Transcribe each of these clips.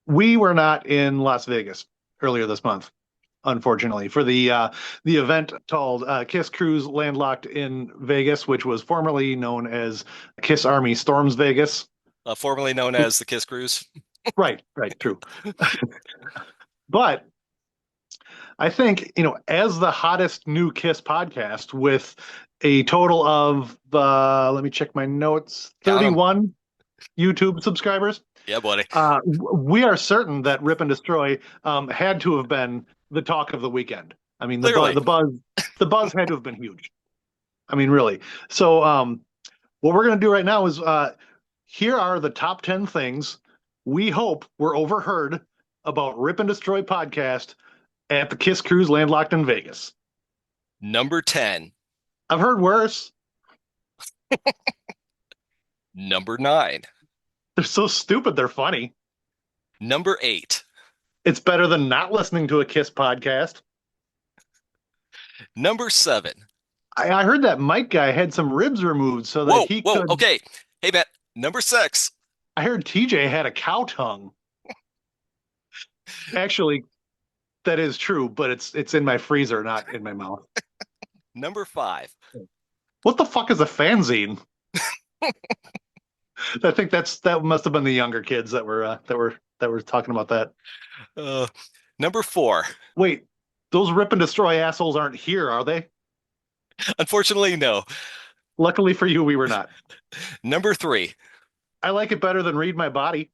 We were not in Las Vegas earlier this month, unfortunately, for the event called Kiss Cruise Landlocked in Vegas, which was formerly known as Kiss Army Storms Vegas. Formerly known as the Kiss Cruise. Right, right, true. But I think, as the hottest new Kiss podcast with a total of, let me check my notes, Count them. 31 YouTube subscribers. Yeah, buddy. We are certain that Rip and Destroy had to have been the talk of the weekend. I mean, Clearly. the buzz had to have been huge. I mean, really. So, what we're going to do right now is here are the top 10 things we hope were overheard about Rip and Destroy podcast at the Kiss Cruise Landlocked in Vegas. Number 10. I've heard worse. Number 9. They're so stupid, they're funny. Number 8. It's better than not listening to a Kiss podcast. Number 7. I heard that Mike guy had some ribs removed so that Whoa, he whoa, could. okay. Hey, Matt. Number 6. I heard TJ had a cow tongue. Actually, that is true, but it's in my freezer, not in my mouth. Number 5. What the fuck is a fanzine? I think that must have been the younger kids that were talking about that. Uh, Number 4. Wait, those rip and destroy assholes aren't here, are they? Unfortunately, no. Luckily for you, we were not. Number 3. I like it better than read my body.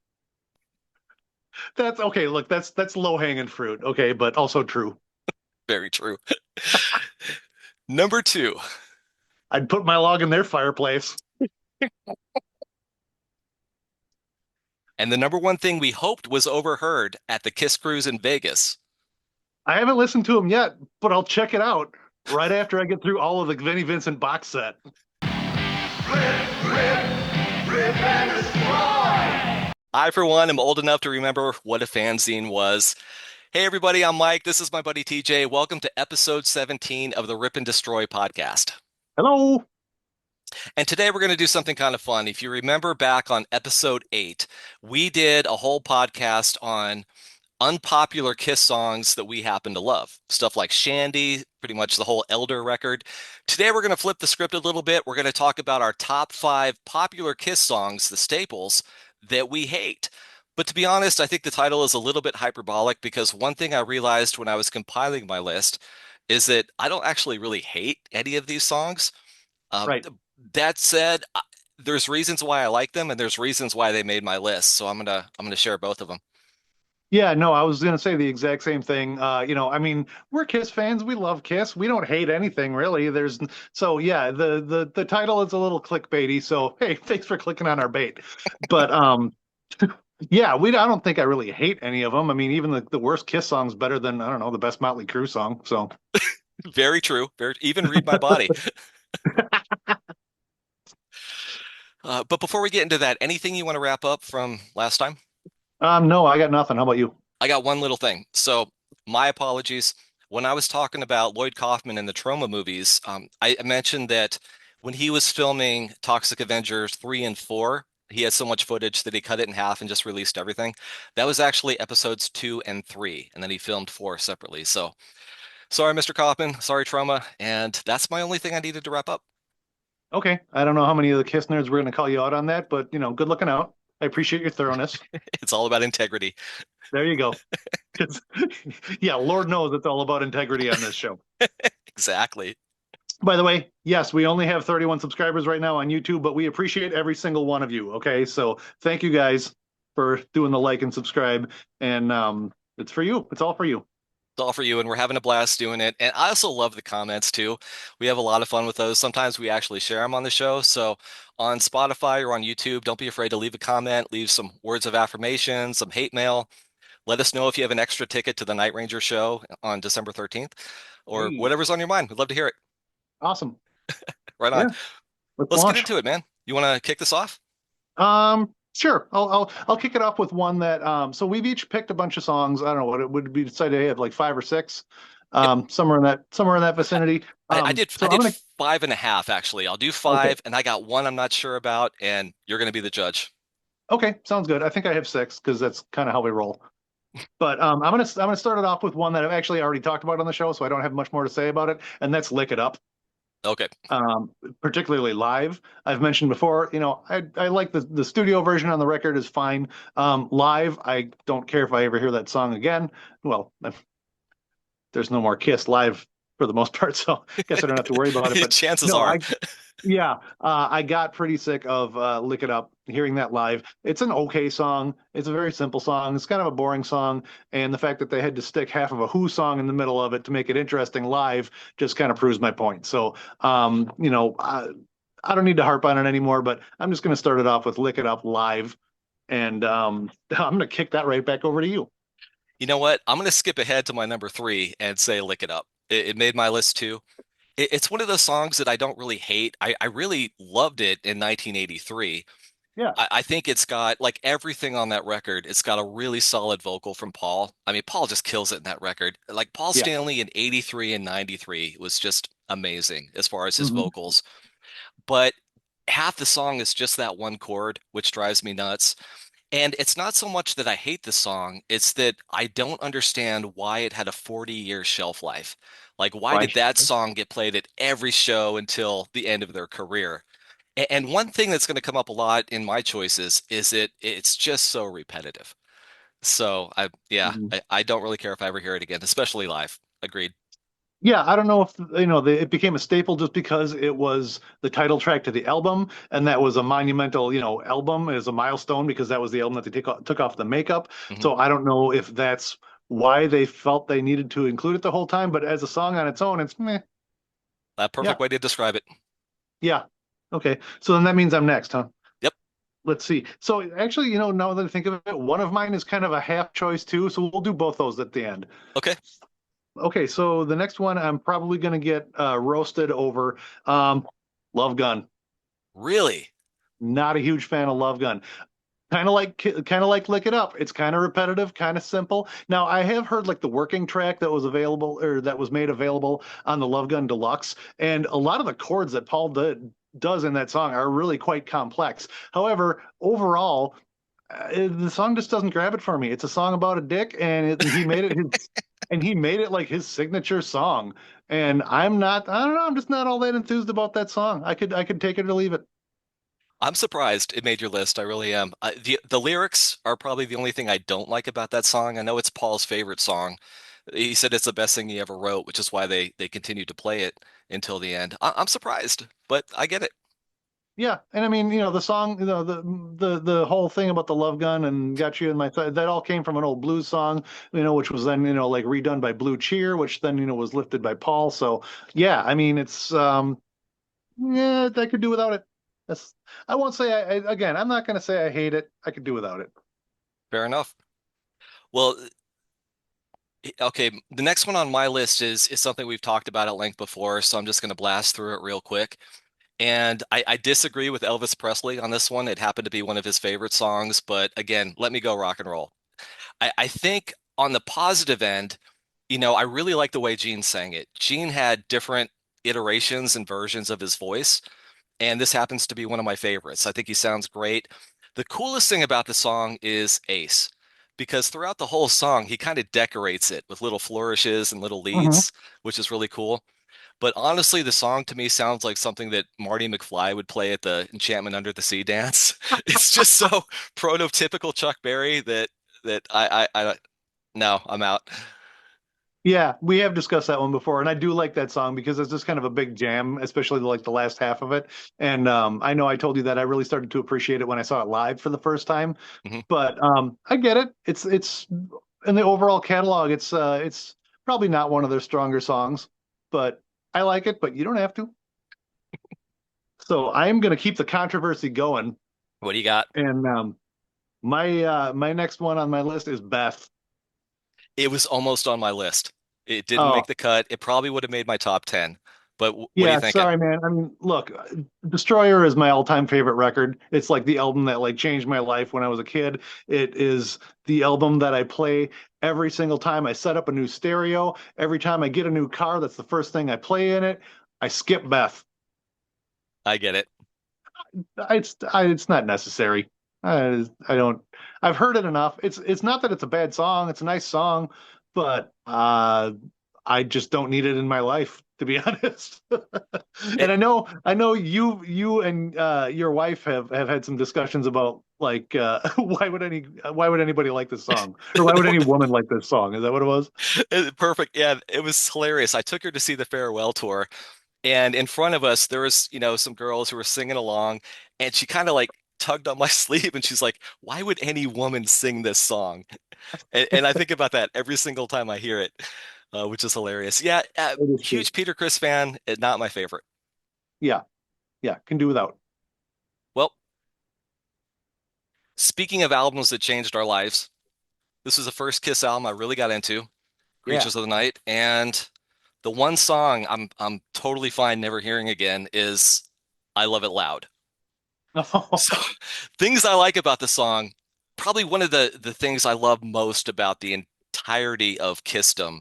That's okay. Look, that's low hanging fruit. Okay, but also true. Very true. Number 2. I'd put my log in their fireplace. And the number one thing we hoped was overheard at the Kiss Cruise in Vegas. I haven't listened to them yet, but I'll check it out right after I get through all of the Vinnie Vincent box set. Rip and destroy. I, for one, am old enough to remember what a fanzine was. Hey, everybody, I'm Mike. This is my buddy TJ. Welcome to episode 17 of the Rip and Destroy podcast. Hello. And today we're going to do something kind of fun. If you remember back on episode 8, we did a whole podcast on unpopular Kiss songs that we happen to love. Stuff like Shandy, pretty much the whole Elder record. Today we're going to flip the script a little bit. We're going to talk about our top 5 popular Kiss songs, the staples, that we hate. But to be honest, I think the title is a little bit hyperbolic because one thing I realized when I was compiling my list is that I don't actually really hate any of these songs. Um, Right. that said, there's reasons why I like them and there's reasons why they made my list. So I'm gonna share both of them. Yeah, no, I was gonna say the exact same thing. I mean, we're Kiss fans. We love Kiss. We don't hate anything really. So yeah, the title is a little clickbaity. So hey, thanks for clicking on our bait. But yeah, I don't think I really hate any of them. I mean, even the worst Kiss song's better than, I don't know, the best Motley Crue song. So Very true. Even Read My Body. But before we get into that, anything you want to wrap up from last time? no, I got nothing. How about you? I got one little thing. So my apologies. When I was talking about Lloyd Kaufman and the Troma movies, I mentioned that when he was filming Toxic Avengers 3 and 4, he had so much footage that he cut it in half and just released everything. That was actually episodes 2 and 3, and then he filmed 4 separately. So sorry, Mr. Kaufman. Sorry, Troma. And that's my only thing I needed to wrap up. Okay. I don't know how many of the Kiss nerds we're gonna call you out on that, but good looking out. I appreciate your thoroughness. It's all about integrity. There you go. 'Cause, yeah, Lord knows it's all about integrity on this show. Exactly. By the way, yes, we only have 31 subscribers right now on YouTube, but we appreciate every single one of you. Okay, so thank you guys for doing the like and subscribe, and it's for you. It's all for you. It's all for you, and we're having a blast doing it. And I also love the comments too. We have a lot of fun with those. Sometimes we actually share them on the show. So on Spotify or on YouTube, don't be afraid to leave a comment, leave some words of affirmation, some hate mail. Let us know if you have an extra ticket to the Night Ranger show on December 13th or Hey, whatever's on your mind. We'd love to hear it. awesome. Right on. Yeah, let's Let's get launch. into it, man. You want to kick this off? Sure. I'll kick it off with one that so we've each picked a bunch of songs. I don't know what it would be decided to have like 5 or 6, Yep. somewhere in that vicinity. I did So I I'm did gonna 5.5 actually. I'll do okay. 5, and I got one I'm not sure about, and you're going to be the judge. Okay, sounds good. I think I have six because that's kind of how we roll. But I'm gonna start it off with one that I've actually already talked about on the show, so I don't have much more to say about it, and that's "Lick It Up." Okay. Um, Particularly live. I've mentioned before, I like the studio version on the record is fine. Live, I don't care if I ever hear that song again. Well, there's no more Kiss live for the most part, so I guess I don't have to worry about it. But Chances no, are. I got pretty sick of "Lick It Up," hearing that live. It's an okay song. It's a very simple song. It's kind of a boring song, and the fact that they had to stick half of a Who song in the middle of it to make it interesting live just kind of proves my point. So, I don't need to harp on it anymore, but I'm just going to start it off with "Lick It Up" live, and I'm going to kick that right back over to you. You know what? I'm going to skip ahead to my number three and say Lick It Up. It made my list too. It's one of those songs that I don't really hate. I really loved it in 1983. Yeah. I think it's got like everything on that record. It's got a really solid vocal from Paul. I mean, Paul just kills it in that record. Like Paul Yeah. Stanley in 83 and 93 was just amazing as far as his Hmm. vocals. But half the song is just that one chord, which drives me nuts. And it's not so much that I hate the song, it's that I don't understand why it had a 40-year shelf life. Like, why Why? did that song get played at every show until the end of their career? And one thing that's going to come up a lot in my choices is that it's just so repetitive. So yeah, Mhm. I don't really care if I ever hear it again, especially live. Agreed. Yeah, I don't know if it became a staple just because it was the title track to the album, and that was a monumental, album as a milestone because that was the album that they took off the makeup. Hmm. So I don't know if that's why they felt they needed to include it the whole time, but as a song on its own, it's meh. That Yeah, perfect way to describe it. yeah. Okay, so then that means I'm next, huh? Yep. Let's see. So actually, now that I think of it, one of mine is kind of a half choice too. So we'll do both those at the end. Okay. Okay, so the next one I'm probably going to get roasted over. Um, Love Gun. Really? Not a huge fan of Love Gun. Kind of like Lick It Up. It's kind of repetitive, kind of simple. Now I have heard like the working track that was available or that was made available on the Love Gun Deluxe, and a lot of the chords that Paul does in that song are really quite complex. However, overall, the song just doesn't grab it for me. It's a song about a dick, and he made it like his signature song. And I'm not. I don't know. I'm just not all that enthused about that song. I could take it or leave it. I'm surprised it made your list. I really am. The lyrics are probably the only thing I don't like about that song. I know it's Paul's favorite song. He said it's the best thing he ever wrote, which is why they continued to play it until the end. I'm surprised, but I get it. Yeah, and I mean, the song, the whole thing about the love gun and got you in my that all came from an old blues song, which was then like redone by Blue Cheer, which then was lifted by Paul. So yeah, I mean, it's yeah, I could do without it. That's I won't say again. I'm not going to say I hate it. I could do without it. Fair enough. Well, okay, the next one on my list is something we've talked about at length before, so I'm just going to blast through it real quick. And I disagree with Elvis Presley on this one. It happened to be one of his favorite songs, but again, let me go rock and roll. I think on the positive end, I really like the way Gene sang it. Gene had different iterations and versions of his voice, and this happens to be one of my favorites. I think he sounds great. The coolest thing about the song is Ace, because throughout the whole song, he kind of decorates it with little flourishes and little Hmm. leads, which is really cool. But honestly, the song to me sounds like something that Marty McFly would play at the Enchantment Under the Sea dance. It's just so prototypical Chuck Berry that I no, I'm out. Yeah, we have discussed that one before, and I do like that song because it's just kind of a big jam, especially like the last half of it. And I know I told you that I really started to appreciate it when I saw it live for the first time. Mhm. But I get it. It's in the overall catalog. It's probably not one of their stronger songs, but I like it. But you don't have to. So I am going to keep the controversy going. What do you got? And my next one on my list is Beth. It was almost on my list. It didn't make Oh, the cut. It probably would have made my top 10. But what are you yeah, thinking? sorry, man. I mean, look, Destroyer is my all-time favorite record. It's like the album that like changed my life when I was a kid. It is the album that I play every single time I set up a new stereo. Every time I get a new car, that's the first thing I play in it. I skip Beth. I get it. It's not necessary. I don't. I've heard it enough. It's not that it's a bad song. It's a nice song, but I just don't need it in my life, to be honest. And It, I know you and your wife have had some discussions about like why would anybody like this song, or why would any woman like this song? Is that what it was? perfect. Yeah, it was hilarious. I took her to see the farewell tour, and in front of us there was, some girls who were singing along, and she kind of like tugged on my sleeve, and she's like, "Why would any woman sing this song?" And I think about that every single time I hear it, which is hilarious. Yeah, It is too. huge Peter Criss fan. Not my favorite. Yeah, yeah, can do without. Well, speaking of albums that changed our lives, this was the first Kiss album I really got into, Yeah. Creatures of the Night, and the one song I'm totally fine never hearing again is I Love It Loud. So things I like about the song, probably one of the things I love most about the entirety of Kissdom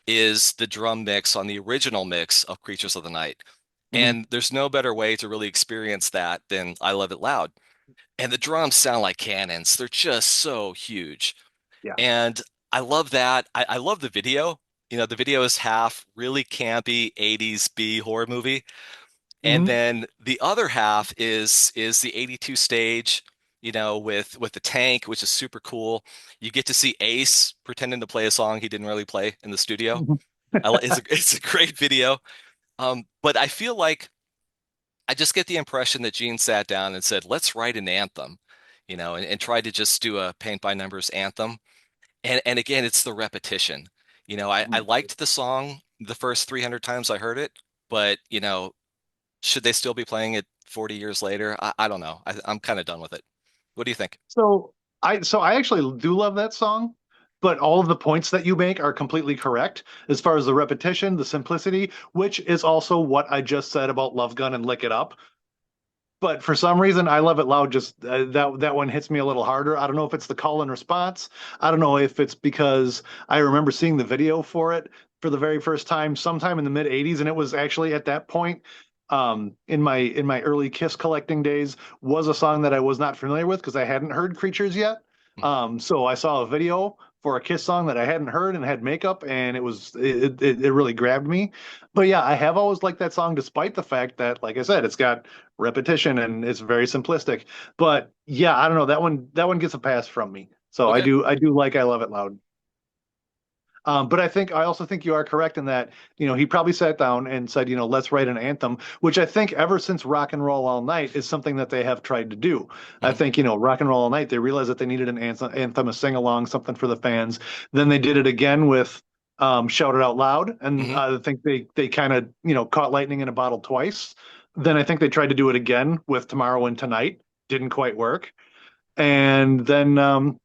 is the drum mix on the original mix of Creatures of the Night. Mhm. And there's no better way to really experience that than I Love It Loud. And the drums sound like cannons. They're just so huge. Yeah. And I love that. I love the video. The video is half really campy 80s B horror movie. And Hmm. then the other half is the 82 stage, with the tank, which is super cool. You get to see Ace pretending to play a song he didn't really play in the studio. It's a great video. But I feel like I just get the impression that Gene sat down and said, let's write an anthem, and tried to just do a paint by numbers anthem. And again, it's the repetition. I liked the song the first 300 times I heard it, but should they still be playing it 40 years later? I don't know. I'm kind of done with it. What do you think? So I actually do love that song, but all of the points that you make are completely correct as far as the repetition, the simplicity, which is also what I just said about Love Gun and Lick It Up. But for some reason, I Love It Loud just that one hits me a little harder. I don't know if it's the call and response. I don't know if it's because I remember seeing the video for it for the very first time sometime in the mid 80s, and it was actually at that point in my early Kiss collecting days was a song that I was not familiar with because I hadn't heard Creatures yet. Mhm. So I saw a video for a Kiss song that I hadn't heard and had makeup, and it really grabbed me. But yeah, I have always liked that song, despite the fact that, like I said, it's got repetition and it's very simplistic. But yeah, I don't know, that one gets a pass from me. So I Okay. do I do like I Love It Loud. But I also think you are correct in that, he probably sat down and said, let's write an anthem, which I think ever since Rock and Roll All Night is something that they have tried to do. I Hmm. think, Rock and Roll All Night, they realized that they needed an anthem, a sing along, something for the fans. Then they did it again with Shout It Out Loud. And Hmm. I think they kind of, caught lightning in a bottle twice. Then I think they tried to do it again with Tomorrow and Tonight. Didn't quite work. And then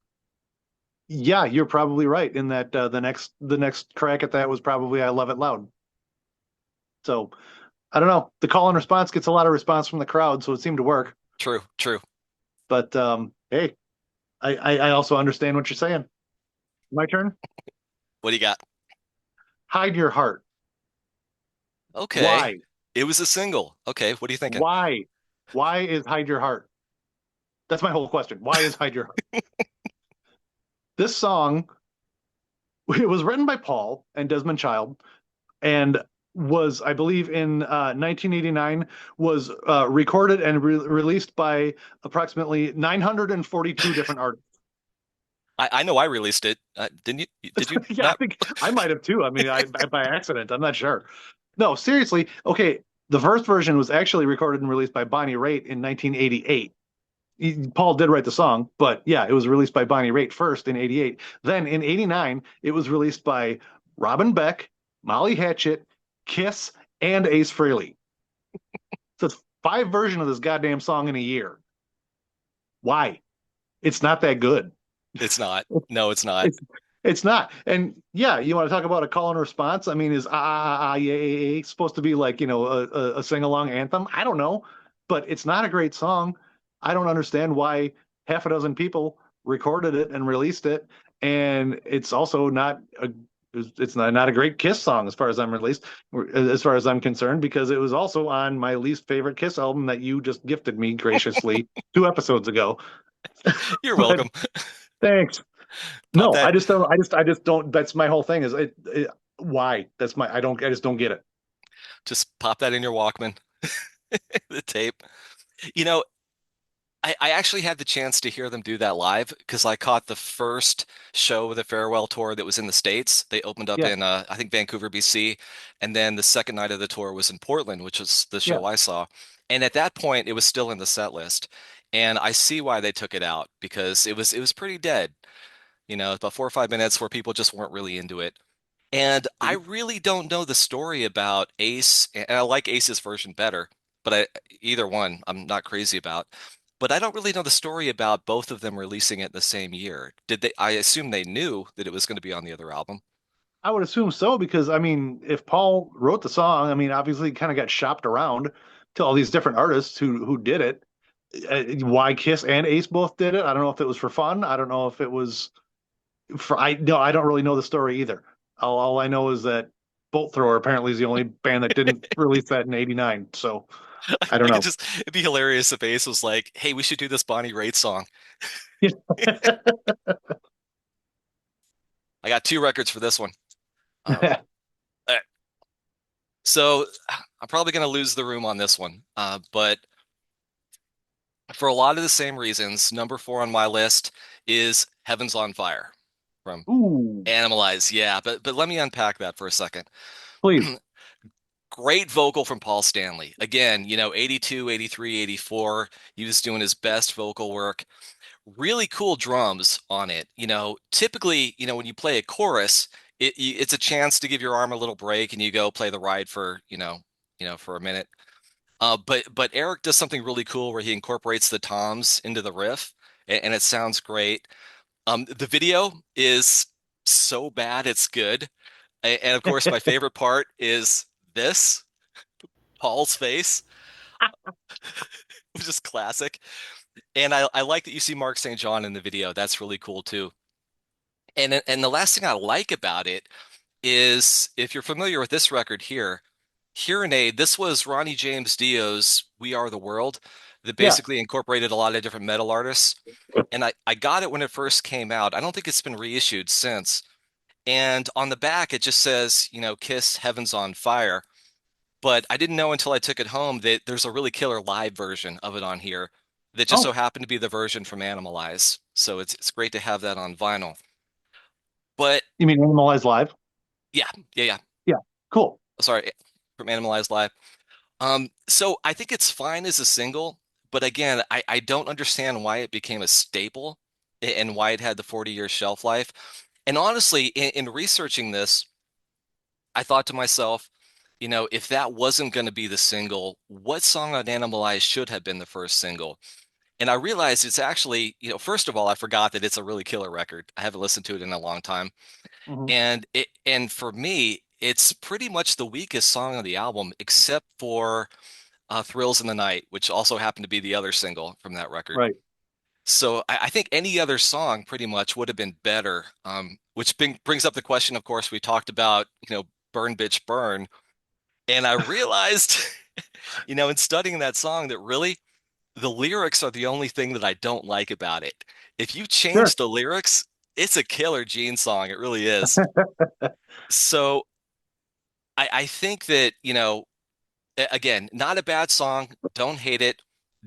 yeah, you're probably right in that the next crack at that was probably I Love It Loud. So I don't know. The call and response gets a lot of response from the crowd, so it seemed to work. True, true. But hey, I also understand what you're saying. My turn. What do you got? Hide your heart. Okay. Why? It was a single. Okay, what are you thinking? Why? Why is Hide Your Heart? That's my whole question. Why is Hide Your Heart? This song it was written by Paul and Desmond Child and was, I believe, in 1989, was recorded and released by approximately 942 different artists. I know I released it. Didn't you? Did you Yeah, I not? think I might have too. I mean, by accident. I'm not sure. No, seriously. Okay, the first version was actually recorded and released by Bonnie Raitt in 1988. Paul did write the song, but yeah, it was released by Bonnie Raitt first in 88. Then in 89, it was released by Robin Beck, Molly Hatchet, Kiss, and Ace Frehley. So it's five versions of this goddamn song in a year. Why? It's not that good. It's not. No, it's not. It's it's not. And yeah, you want to talk about a call and response? I mean, is yeah, yeah, yeah supposed to be like, a sing along anthem? I don't know, but it's not a great song. I don't understand why half a dozen people recorded it and released it, and it's also not a great Kiss song as far as I'm concerned, because it was also on my least favorite Kiss album that you just gifted me graciously 2 episodes ago. You're But welcome. thanks. Pop No, I that. just don't. I just don't. That's my whole thing. Is why? That's my. I don't. I just don't get it. Just pop that in your Walkman. The tape. You know, I actually had the chance to hear them do that live because I caught the first show of the farewell tour that was in the States. They opened up Yeah, in I think Vancouver, BC, and then the second night of the tour was in Portland, which was the yeah. show I saw. And at that point, it was still in the set list. And I see why they took it out because it was pretty dead. About 4 or 5 minutes where people just weren't really into it. And I really don't know the story about Ace, and I like Ace's version better, but either one I'm not crazy about. But I don't really know the story about both of them releasing it in the same year. Did they? I assume they knew that it was going to be on the other album. I would assume so because I mean, if Paul wrote the song, I mean, obviously, kind of got shopped around to all these different artists who did it. Why Kiss and Ace both did it? I don't know if it was for fun. I don't know if it was for. I no, I don't really know the story either. All I know is that Bolt Thrower apparently is the only band that didn't release that in '89. So I don't I could know. just, it'd be hilarious if Ace was like, "Hey, we should do this Bonnie Raitt song." I got two records for this one. Um, all right. So I'm probably going to lose the room on this one, but for a lot of the same reasons, number four on my list is Heaven's on Fire from Ooh, Animalize. Yeah, but let me unpack that for a second. please. Great vocal from Paul Stanley. Again, 82, 83, 84. He was doing his best vocal work. Really cool drums on it. Typically, when you play a chorus, it's a chance to give your arm a little break and you go play the ride for, for a minute. But Eric does something really cool where he incorporates the toms into the riff, and it sounds great. The video is so bad it's good, and of course, my favorite part is this Paul's face, which is classic. And I like that you see Mark St. John in the video. That's really cool too. And the last thing I like about it is if you're familiar with this record here, Hearing Aid, this was Ronnie James Dio's We Are the World that Yeah. basically incorporated a lot of different metal artists. And I got it when it first came out. I don't think it's been reissued since. And on the back, it just says, Kiss Heaven's on Fire. But I didn't know until I took it home that there's a really killer live version of it on here that just so Oh, happened to be the version from Animalize. So it's great to have that on vinyl. But you mean Animalize Live? yeah, yeah, yeah. Yeah. Cool. Sorry, from Animalize Live. So I think it's fine as a single, but again, I don't understand why it became a staple and why it had the 40-year shelf life. And honestly, in researching this, I thought to myself, if that wasn't going to be the single, what song on Animalize should have been the first single? And I realized it's actually, first of all, I forgot that it's a really killer record. I haven't listened to it in a long time. Hmm. And for me, it's pretty much the weakest song on the album, except for Thrills in the Night, which also happened to be the other single from that record. Right. So I think any other song pretty much would have been better. Which brings up the question, of course, we talked about, Burn Bitch Burn. And I realized, in studying that song, that really the lyrics are the only thing that I don't like about it. If you Sure. change the lyrics, it's a killer Gene song. It really is. So I think that, again, not a bad song. Don't hate it.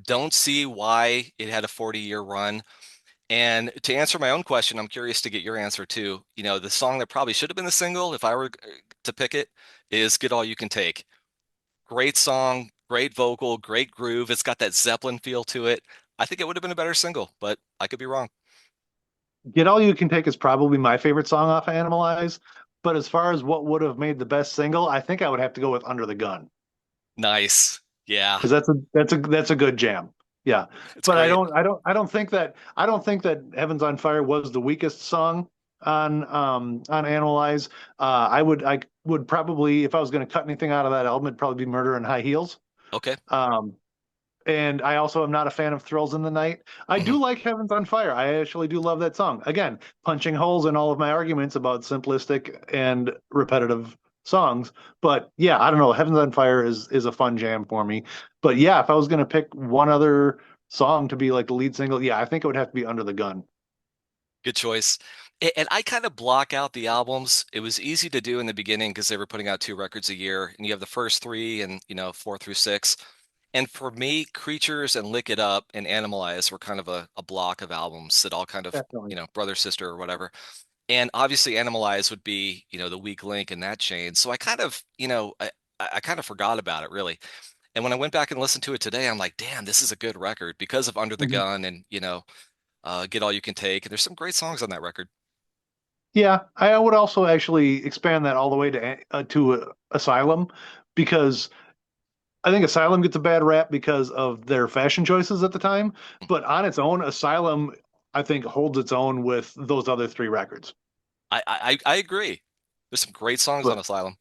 Don't see why it had a 40-year run. And to answer my own question, I'm curious to get your answer too. The song that probably should have been the single, if I were to pick it, is Get All You Can Take. Great song, great vocal, great groove. It's got that Zeppelin feel to it. I think it would have been a better single, but I could be wrong. Get All You Can Take is probably my favorite song off of Animalize. But as far as what would have made the best single, I think I would have to go with Under the Gun Nice. Yeah, because that's a good jam. Yeah. it's But great. I don't think that Heaven's on Fire was the weakest song on Animalize. I would probably if I was going to cut anything out of that album, it'd probably be Murder in High Heels. Okay. Um, and I also am not a fan of Thrills in the Night. I Mhm. do like Heavens on Fire. I actually do love that song. Again, punching holes in all of my arguments about simplistic and repetitive songs. But yeah, I don't know. Heavens on Fire is a fun jam for me. But yeah, if I was going to pick one other song to be like the lead single, yeah, I think it would have to be Under the Gun. Good choice. And I kind of block out the albums. It was easy to do in the beginning because they were putting out two records a year, and you have the first three and, four through six. And for me, Creatures and Lick It Up and Animalize were kind of a block of albums that all kind of, Definitely. brother, sister, or whatever. And obviously Animalize would be, the weak link in that chain. So I kind of, I kind of forgot about it really. And when I went back and listened to it today, I'm like, damn, this is a good record because of Under the Mhm. Gun and, Get All You Can Take. And there's some great songs on that record. Yeah, I would also actually expand that all the way to Asylum because I think Asylum gets a bad rap because of their fashion choices at the time, but on its own, Asylum I think holds its own with those other three records. I agree. There's some great songs on But Asylum.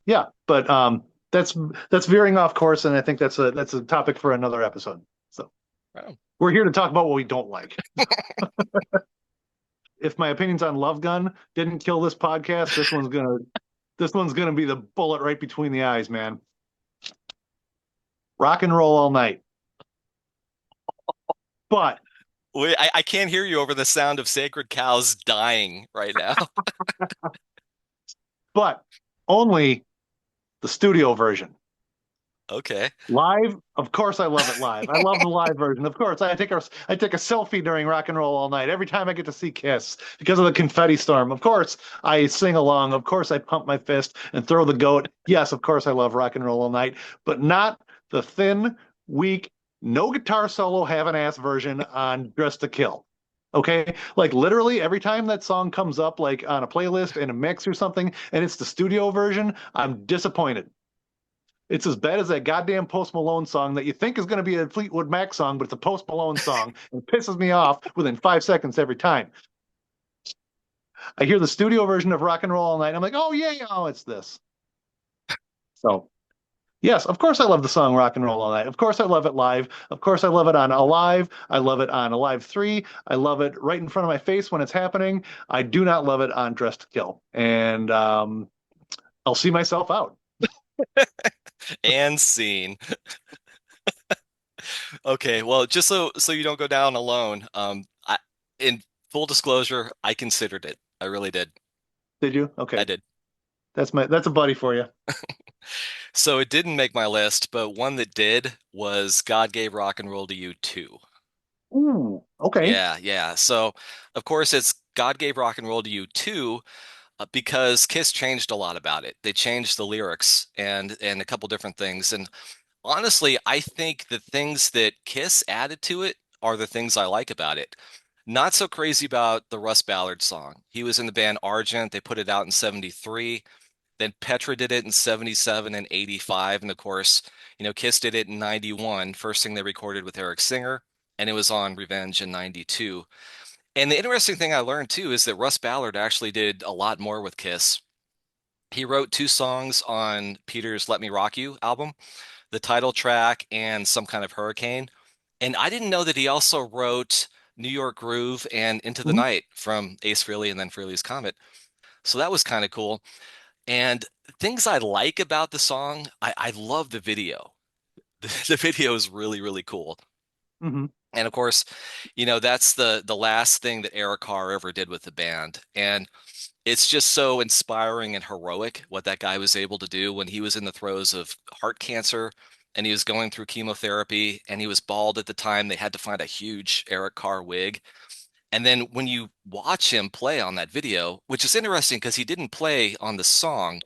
yeah, but that's veering off course, and I think that's a topic for another episode. So Right. we're here to talk about what we don't like. If my opinions on Love Gun didn't kill this podcast, this one's gonna be the bullet right between the eyes, man. Rock and roll all night. But Wait, I can't hear you over the sound of sacred cows dying right now. but only the studio version. Okay. Live, of course, I love it live. I love the live version. Of course, I take a selfie during Rock and Roll All Night every time I get to see Kiss because of the confetti storm. Of course, I sing along. Of course, I pump my fist and throw the goat. Yes, of course, I love Rock and Roll All Night, but not the thin, weak, no guitar solo, have an ass version on Dress to Kill. Okay, like literally every time that song comes up, like on a playlist in a mix or something, and it's the studio version, I'm disappointed. It's as bad as that goddamn Post Malone song that you think is going to be a Fleetwood Mac song, but it's a Post Malone song and it pisses me off within 5 seconds every time. I hear the studio version of Rock and Roll All Night. I'm like, oh yeah, oh it's this. So yes, of course I love the song Rock and Roll All Night. Of course I love it live. Of course I love it on Alive. I love it on Alive 3. I love it right in front of my face when it's happening. I do not love it on Dress to Kill. And I'll see myself out. And scene. Okay, well, just so you don't go down alone, in full disclosure, I considered it. I really did. Did you? I Okay. did. That's a buddy for you. So it didn't make my list, but one that did was God Gave Rock and Roll to You too. Ooh, okay. Yeah, yeah. So of course it's God Gave Rock and Roll to You too, because Kiss changed a lot about it. They changed the lyrics and a couple different things. And honestly, I think the things that Kiss added to it are the things I like about it. Not so crazy about the Russ Ballard song. He was in the band Argent. They put it out in 73. Then Petra did it in 77 and 85. And of course, Kiss did it in 91, first thing they recorded with Eric Singer. And it was on Revenge in 92. And the interesting thing I learned too is that Russ Ballard actually did a lot more with Kiss. He wrote two songs on Peter's Let Me Rock You album, the title track and Some Kind of Hurricane. And I didn't know that he also wrote New York Groove and Into the Mhm. Night from Ace Frehley and then Frehley's Comet. So that was kind of cool. And things I like about the song, I love the video. The video is really, really cool. Mhm. And of course, that's the last thing that Eric Carr ever did with the band. And it's just so inspiring and heroic what that guy was able to do when he was in the throes of heart cancer and he was going through chemotherapy and he was bald at the time. They had to find a huge Eric Carr wig. And then when you watch him play on that video, which is interesting because he didn't play on the song,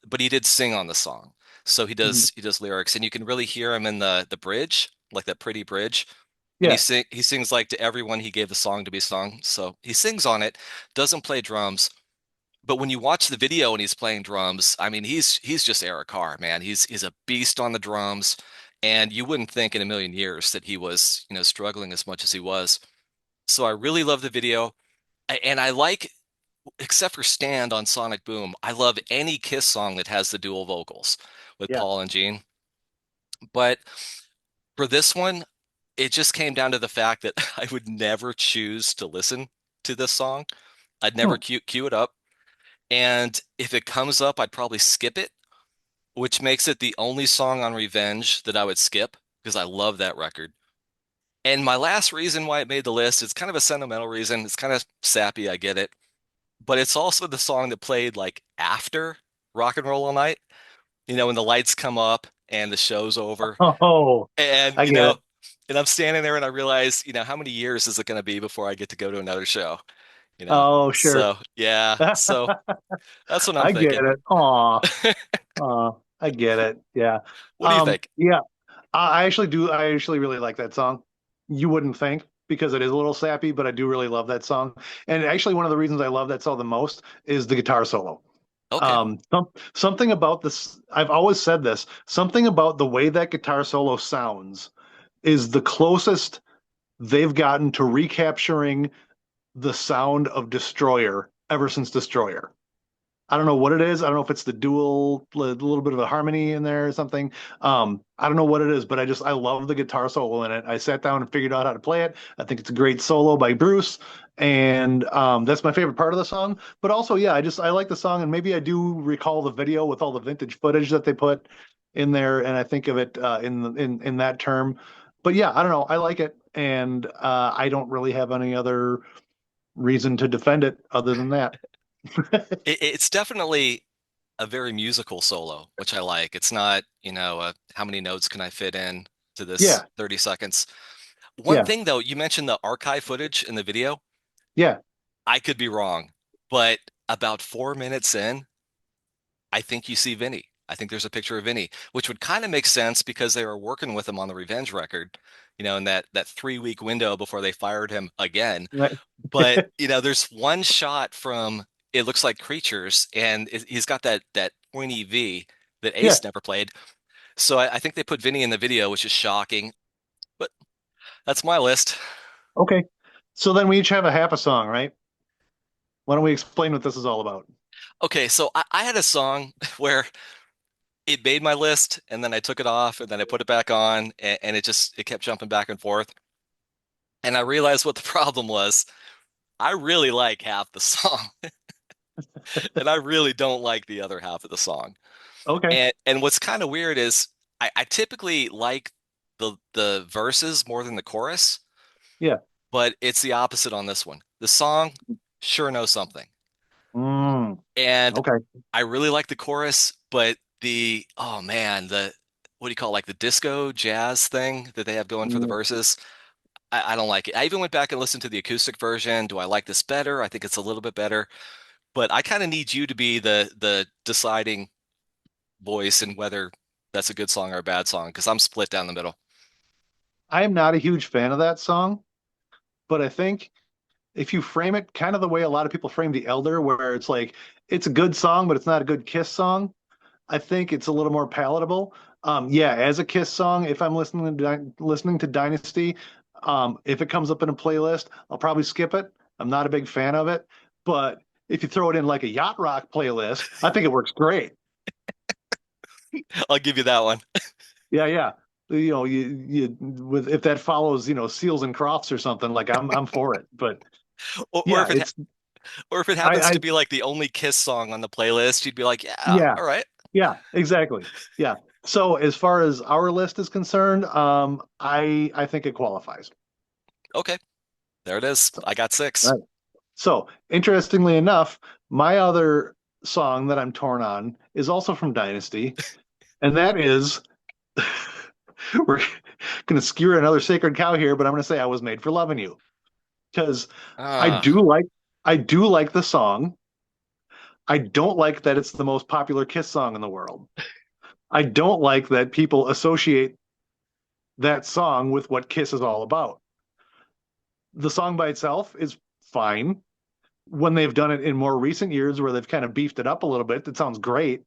but he did sing on the song. So he Mhm. does lyrics and you can really hear him in the bridge, like that pretty bridge. And Yeah. he sings like to everyone he gave the song to be sung. So he sings on it, doesn't play drums, but when you watch the video and he's playing drums, I mean, he's just Eric Carr, man. He's a beast on the drums, and you wouldn't think in a million years that he was, struggling as much as he was. So I really love the video, and I like, except for Stand on Sonic Boom, I love any Kiss song that has the dual vocals with Yeah. Paul and Gene. But for this one, it just came down to the fact that I would never choose to listen to this song. I'd never Hmm. queue it up. And if it comes up, I'd probably skip it, which makes it the only song on Revenge that I would skip because I love that record. And my last reason why it made the list is kind of a sentimental reason. It's kind of sappy, I get it. But it's also the song that played like after Rock and Roll All Night, when the lights come up and the show's over. Oh, And, I get it. and I'm standing there and I realize, how many years is it going to be before I get to go to another show, you know? Oh, sure. So, yeah. So that's what I'm I get thinking. it. Aw, aw, I get it. Yeah. What do you think? Yeah. I actually do. I actually really like that song. You wouldn't think because it is a little sappy, but I do really love that song. And actually, one of the reasons I love that song the most is the guitar solo. Okay. Something about this, I've always said this, something about the way that guitar solo sounds is the closest they've gotten to recapturing the sound of Destroyer ever since Destroyer. I don't know what it is. I don't know if it's the dual, a little bit of a harmony in there or something. I don't know what it is, but I love the guitar solo in it. I sat down and figured out how to play it. I think it's a great solo by Bruce, and that's my favorite part of the song. But also, yeah, I like the song, and maybe I do recall the video with all the vintage footage that they put in there, and I think of it in that term. But yeah, I don't know. I like it, and I don't really have any other reason to defend it other than that. It's definitely a very musical solo, which I like. It's not, how many notes can I fit in to this Yeah, 30 seconds? One yeah, thing though, you mentioned the archive footage in the video. yeah. I could be wrong, but about 4 minutes in, I think you see Vinny. I think there's a picture of Vinny, which would kind of make sense because they were working with him on the Revenge record, in that 3 week window before they fired him again. Right. But there's one shot from it looks like Creatures, and he's got that pointy V that Yeah. Ace never played. So I think they put Vinny in the video, which is shocking. But that's my list. Okay. So then we each have a half a song, right? Why don't we explain what this is all about? Okay, so I had a song where it made my list, and then I took it off, and then I put it back on, and it kept jumping back and forth. And I realized what the problem was. I really like half the song, and I really don't like the other half of the song. Okay. And what's kind of weird is I typically like the verses more than the chorus, Yeah. but it's the opposite on this one. The song sure knows something. Mm, And okay. I really like the chorus, but oh man, what do you call it, like the disco jazz thing that they have going for the Mm. verses? I don't like it. I even went back and listened to the acoustic version. Do I like this better? I think it's a little bit better, but I kind of need you to be the deciding voice and whether that's a good song or a bad song because I'm split down the middle. I am not a huge fan of that song, but I think if you frame it kind of the way a lot of people frame The Elder, where it's like it's a good song, but it's not a good Kiss song, I think it's a little more palatable. Yeah, as a Kiss song, if I'm listening to Dynasty, if it comes up in a playlist, I'll probably skip it. I'm not a big fan of it, but if you throw it in like a yacht rock playlist, I think it works great. I'll give you that one. Yeah, yeah. You with if that follows, Seals and Crofts or something, like I'm for it. But Or yeah, if it happens I to be like the only Kiss song on the playlist, you'd be like, yeah, yeah, all right. yeah, exactly. Yeah. So as far as our list is concerned, I think it qualifies. Okay, there it is. So, I got six. right. So interestingly enough, my other song that I'm torn on is also from Dynasty, and that is we're gonna skewer another sacred cow here, but I'm gonna say I was made for loving you. Because I Ah, do like I do like the song. I don't like that it's the most popular Kiss song in the world. I don't like that people associate that song with what Kiss is all about. The song by itself is fine. When they've done it in more recent years where they've kind of beefed it up a little bit, it sounds great.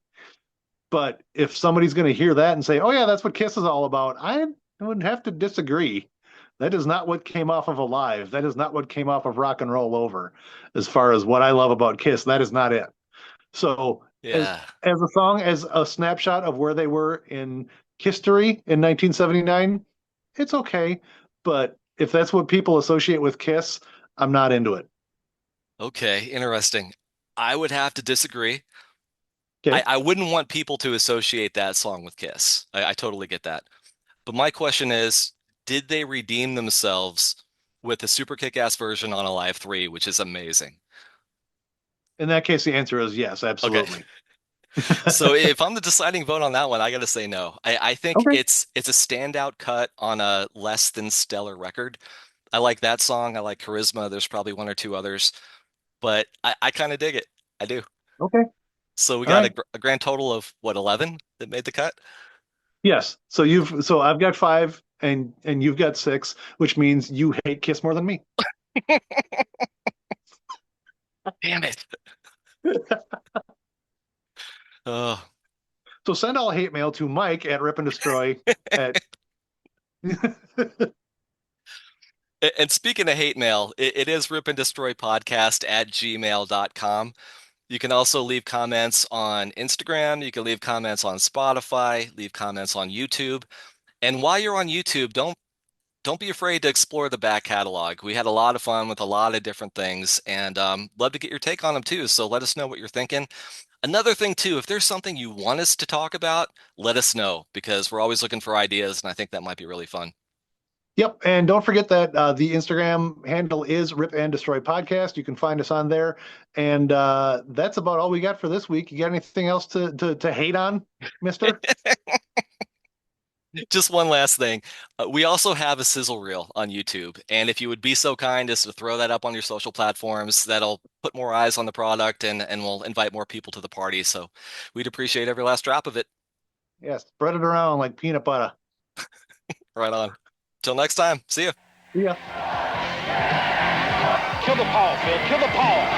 But if somebody's going to hear that and say, "Oh yeah, that's what Kiss is all about," I would have to disagree. That is not what came off of Alive. That is not what came off of Rock and Roll Over. As far as what I love about Kiss, that is not it. So yeah. as a song, as a snapshot of where they were in history in 1979, it's okay. But if that's what people associate with Kiss, I'm not into it. Okay, interesting. I would have to disagree. I, Okay. I wouldn't want people to associate that song with Kiss. I totally get that. But my question is, did they redeem themselves with a super kick-ass version on Alive 3, which is amazing. In that case, the answer is yes, Okay. absolutely. So if I'm the deciding vote on that one, I gotta say no. I think Okay. it's a standout cut on a less than stellar record. I like that song. I like Charisma. There's probably one or two others, but I kind of dig it. I do. Okay. So we All got right. a grand total of what, 11 that made the cut? Yes. So I've got five and you've got six, which means you hate Kiss more than me. Damn it. Oh. So send all hate mail to Mike at Rip and Destroy at And speaking of hate mail, it is rip and destroy podcast at gmail.com. You can also leave comments on Instagram. You can leave comments on Spotify, leave comments on YouTube. And while you're on YouTube, don't be afraid to explore the back catalog. We had a lot of fun with a lot of different things, and love to get your take on them too. So let us know what you're thinking. Another thing too, if there's something you want us to talk about, let us know because we're always looking for ideas, and I think that might be really fun. Yep, and don't forget that the Instagram handle is Rip and Destroy Podcast. You can find us on there, and that's about all we got for this week. You got anything else to hate on, Mister? Just one last thing. We also have a sizzle reel on YouTube. And if you would be so kind as to throw that up on your social platforms, that'll put more eyes on the product and will invite more people to the party. So we'd appreciate every last drop of it. Yes, spread it around like peanut butter. Right on. Till next time. See ya. See ya. Kill the Paul, Phil. Kill the Paul.